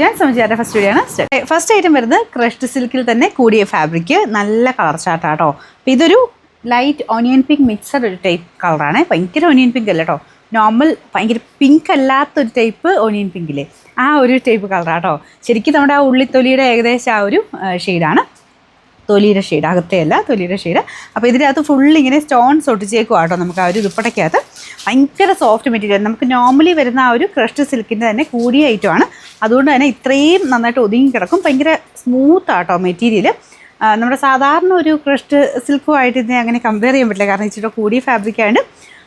ഞാൻ സംസാരിച്ച first video ആണ്. ഫസ്റ്റ് ഐറ്റം വരുന്നത് ക്രഷ്ഡ് സിൽക്കിൽ തന്നെ കൂടിയ ഫാബ്രിക്, നല്ല കളർ ചാർട്ടാട്ടോ. അപ്പോൾ ഇതൊരു ലൈറ്റ് ഓണിയൻ പിങ്ക് മിക്സഡ് ഒരു ടൈപ്പ് കളറാണ്. ഭയങ്കര ഓണിയൻ പിങ്ക് അല്ല കേട്ടോ, നോർമൽ ഭയങ്കര പിങ്ക് അല്ലാത്തൊരു ടൈപ്പ് ഓണിയൻ പിങ്കില്ലേ, ആ ഒരു ടൈപ്പ് കളറാട്ടോ. ശരിക്കും നമ്മുടെ ആ ഉള്ളിത്തൊലിയുടെ ഏകദേശം ആ ഒരു ഷെയ്ഡാണ്. തൊലിയുടെ ഷെയ്ഡ്, അകത്തെ അല്ല തൊലിയുടെ ഷെയ്ഡ്. അപ്പോൾ ഇതിനകത്ത് ഫുള്ളിങ്ങനെ സ്റ്റോൺസ് ഒട്ടിച്ചേക്കും കേട്ടോ. നമുക്ക് ആ ഒരു ദുപ്പട്ടയ്ക്കകത്ത് ഭയങ്കര സോഫ്റ്റ് മെറ്റീരിയൽ, നമുക്ക് നോർമലി വരുന്ന ആ ഒരു ക്രഷ്ഡ് സിൽക്കിൻ്റെ തന്നെ കൂടിയ ഐറ്റമാണ്. അതുകൊണ്ട് തന്നെ ഇത്രയും നന്നായിട്ട് ഒതുങ്ങി കിടക്കും. ഭയങ്കര സ്മൂത്ത് ആട്ടോ മെറ്റീരിയൽ. നമ്മുടെ സാധാരണ ഒരു ക്രഷ്ഡ് സിൽക്കുമായിട്ട് ഇതിനെ അങ്ങനെ കമ്പയർ ചെയ്യാൻ പറ്റില്ല, കാരണം ഇച്ചിരി കൂടിയ ഫാബ്രിക്കാണ്.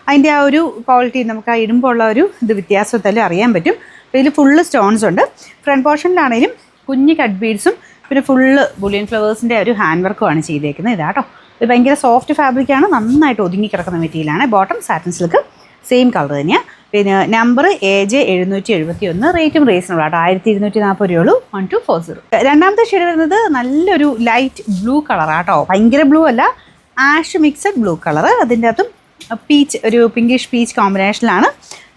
അതിൻ്റെ ആ ഒരു ക്വാളിറ്റി നമുക്ക് ആ ഇടുമ്പോൾ ഒരു ഇത് വ്യത്യാസത്തിൽ അറിയാൻ പറ്റും. അപ്പോൾ ഇതിൽ ഫുള്ള് സ്റ്റോൺസ് ഉണ്ട്. ഫ്രണ്ട് പോർഷനിലാണെങ്കിലും കുഞ്ഞ് കട്ട് ബീഡ്സും പിന്നെ ഫുള്ള് ബുള്ളിയൻ ഫ്ലവേഴ്സിൻ്റെ ഒരു ഹാൻഡ് വർക്കുമാണ് ചെയ്തേക്കുന്നത്. ഇതാട്ടോ, ഇത് ഭയങ്കര സോഫ്റ്റ് ഫാബ്രിക്കാണ്, നന്നായിട്ട് ഒതുങ്ങി കിടക്കുന്ന മെറ്റീരിയലാണ്. Bottom satin silk same colour തന്നെയാണ്. പിന്നെ നമ്പർ AJ 771, റേറ്റും റീസണബിൾ ആട്ടോ, 1240 രൂപയുള്ളൂ. 1240. രണ്ടാമത്തെ ഷെയ്ഡ് വരുന്നത് നല്ലൊരു ലൈറ്റ് ബ്ലൂ കളറാട്ടോ. ഭയങ്കര ബ്ലൂ അല്ല, ആഷ് മിക്സഡ് ബ്ലൂ കളർ. അതിൻ്റെ അകത്തും പീച്ച്, ഒരു പിങ്കിഷ് പീച്ച് കോമ്പിനേഷനിലാണ്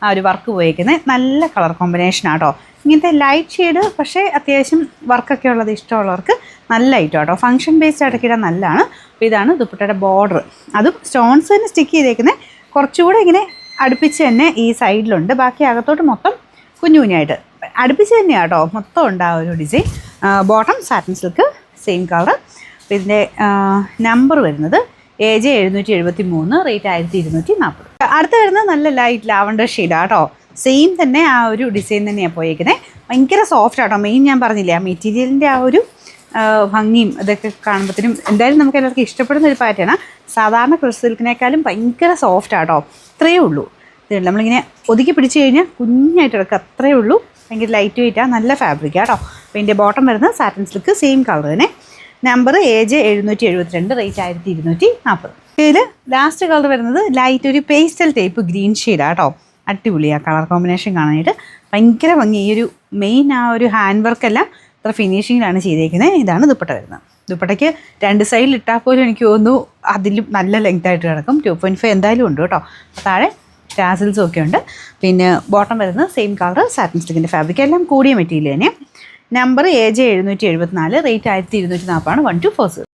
ആ ഒരു വർക്ക് പോയിരിക്കുന്നത്. നല്ല കളർ കോമ്പിനേഷനാട്ടോ. ഇങ്ങനത്തെ ലൈറ്റ് ഷെയ്ഡ് പക്ഷേ അത്യാവശ്യം വർക്കൊക്കെ ഉള്ളത് ഇഷ്ടമുള്ളവർക്ക് നല്ല ഐറ്റം കേട്ടോ. ഫംഗ്ഷൻ ബേസ്ഡ് ആയിട്ടൊക്കെ ഇടാൻ നല്ലതാണ്. അപ്പോൾ ഇതാണ് ദുപ്പട്ടയുടെ ബോർഡർ. അതും സ്റ്റോൺസ് തന്നെ സ്റ്റിക്ക് ചെയ്തേക്കുന്നത്, കുറച്ചുകൂടെ ഇങ്ങനെ അടുപ്പിച്ച് തന്നെ ഈ സൈഡിലുണ്ട്. ബാക്കി അകത്തോട്ട് മൊത്തം കുഞ്ഞു കുഞ്ഞായിട്ട് അടുപ്പിച്ച് തന്നെയാണ് കേട്ടോ മൊത്തം ഉണ്ട് ആ ഒരു design. Bottom satin silk same colour. അപ്പോൾ ഇതിൻ്റെ നമ്പർ വരുന്നത് AJ 773, റേറ്റ് 1240. അടുത്ത് വരുന്നത് നല്ല ലൈറ്റ് ലാവണ്ടർ ഷെയ്ഡാണ് കേട്ടോ. സെയിം തന്നെ ആ ഒരു ഡിസൈൻ തന്നെയാണ് പോയേക്കുന്നത്. ഭയങ്കര സോഫ്റ്റ് ആട്ടോ. മെയിൻ ഞാൻ പറഞ്ഞില്ലേ, ആ മെറ്റീരിയലിൻ്റെ ആ ഒരു ഭംഗിയും ഇതൊക്കെ കാണുമ്പോഴത്തേനും എന്തായാലും നമുക്ക് എല്ലാവർക്കും ഇഷ്ടപ്പെടുന്ന ഒരു പാറ്റേണാണ്. സാധാരണ ക്രഷ്ഡ് സിൽക്കിനേക്കാളും ഭയങ്കര സോഫ്റ്റ് ആട്ടോ. അത്രയേ ഉള്ളൂ. ഇത് നമ്മളിങ്ങനെ ഒതുക്കി പിടിച്ച് കഴിഞ്ഞാൽ കുഞ്ഞായിട്ട് എടുക്കുക, അത്രയേ ഉള്ളൂ. ഭയങ്കര ലൈറ്റ് വെയിറ്റാണ്, നല്ല ഫാബ്രിക്കാണ് കേട്ടോ. അപ്പോൾ ഇതിൻ്റെ ബോട്ടം വരുന്നത് സാറ്റിൻ സിൽക്ക് സെയിം കളർ തന്നെ. Number AJ 772, rate 1240. ഇതിൽ ലാസ്റ്റ് കളർ വരുന്നത് ലൈറ്റ് ഒരു പേസ്റ്റൽ ടൈപ്പ് ഗ്രീൻ ഷെയ്ഡാണ് കേട്ടോ. അടിപൊളിയാണ് കളർ കോമ്പിനേഷൻ കാണാനായിട്ട്, ഭയങ്കര ഭംഗി. ഈ ഒരു മെയിൻ ആ ഒരു ഹാൻഡ് വർക്കെല്ലാം ഇത്ര ഫിനിഷിങ്ങിലാണ് ചെയ്തേക്കുന്നത്. ഇതാണ് ദുപ്പട്ട വരുന്നത്. ദുപ്പട്ടയ്ക്ക് രണ്ട് സൈഡിൽ ഇട്ടാൽ പോലും എനിക്ക് തോന്നുന്നു അതിലും നല്ല ലെങ്ത് ആയിട്ട് കിടക്കും. 2.5 എന്തായാലും ഉണ്ട് കേട്ടോ. താഴെ ടാസിൽസും ഒക്കെ ഉണ്ട്. പിന്നെ ബോട്ടം വരുന്നത് സെയിം കളർ സാറ്റിൻ സിൽക്കിൻ്റെ ഫാബ്രിക്, എല്ലാം കൂടിയ മെറ്റീരിയൽ തന്നെ. Number AJ 774, rate 1240, 1240.